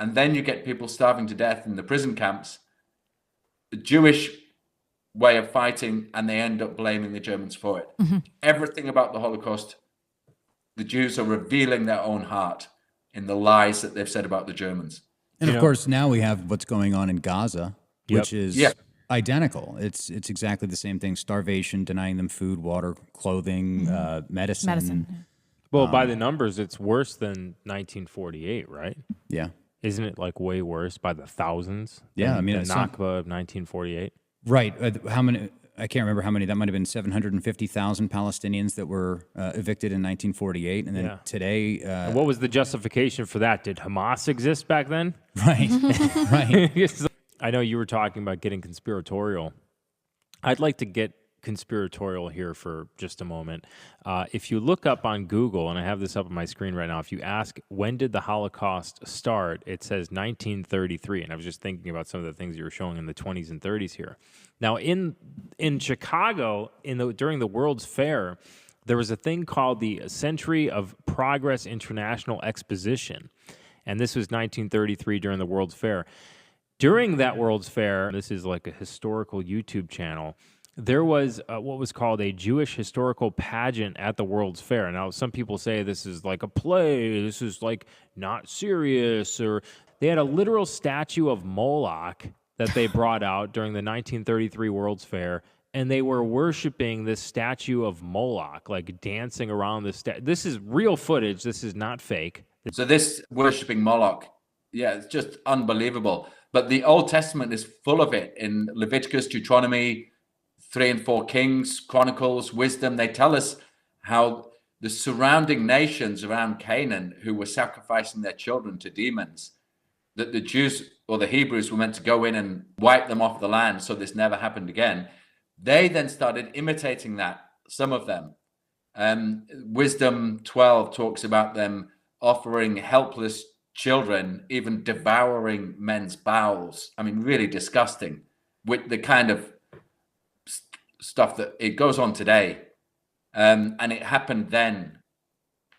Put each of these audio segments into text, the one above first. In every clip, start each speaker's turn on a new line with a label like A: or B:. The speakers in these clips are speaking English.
A: and then you get people starving to death in the prison camps, the Jewish way of fighting, and they end up blaming the Germans for it. Everything about the Holocaust, the Jews are revealing their own heart in the lies that they've said about the Germans.
B: And of course, now we have what's going on in Gaza, which is identical. It's exactly the same thing: starvation, denying them food, water, clothing, medicine.
C: Well, by the numbers, it's worse than 1948, right?
B: Yeah.
C: Isn't it like way worse by the thousands?
B: Yeah, I mean,
C: the Nakba of 1948.
B: Right. How many? I can't remember how many. That might have been 750,000 Palestinians that were evicted in 1948, and then today.
C: And what was the justification for that? Did Hamas exist back then?
B: Right. Right.
C: I know you were talking about getting conspiratorial. I'd like to get conspiratorial here for just a moment. If you look up on Google, and I have this up on my screen right now, if you ask, when did the Holocaust start, it says 1933. And I was just thinking about some of the things you were showing in the 20s and 30s here. Now, in Chicago, during the World's Fair, there was a thing called the Century of Progress International Exposition. And this was 1933 during the World's Fair. During that World's Fair, this is like a historical YouTube channel, there was what was called a Jewish historical pageant at the World's Fair. Now, some people say this is like a play, this is like not serious, or they had a literal statue of Moloch that they brought out during the 1933 World's Fair, and they were worshiping this statue of Moloch, like dancing around the statue. This is real footage. This is not fake.
A: So this worshiping Moloch, it's just unbelievable. But the Old Testament is full of it in Leviticus, Deuteronomy, 3 and 4 Kings, Chronicles, Wisdom. They tell us how the surrounding nations around Canaan who were sacrificing their children to demons, that the Jews or the Hebrews were meant to go in and wipe them off the land so this never happened again. They then started imitating that, some of them. Wisdom 12 talks about them offering helpless children, even devouring men's bowels. I mean, really disgusting, with the kind of stuff that it goes on today. And it happened then,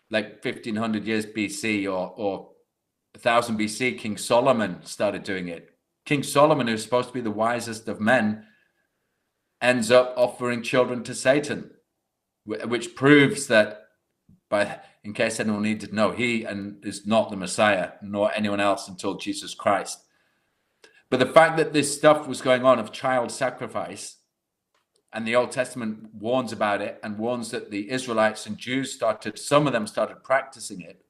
A: like 1500 years BC or 1000 BC. King Solomon started doing it. King Solomon, who's supposed to be the wisest of men, ends up offering children to Satan, which proves that, in case anyone needed to know, he is not the Messiah, nor anyone else until Jesus Christ. But the fact that this stuff was going on of child sacrifice, and the Old Testament warns about it and warns that the Israelites and Jews some of them started practicing it,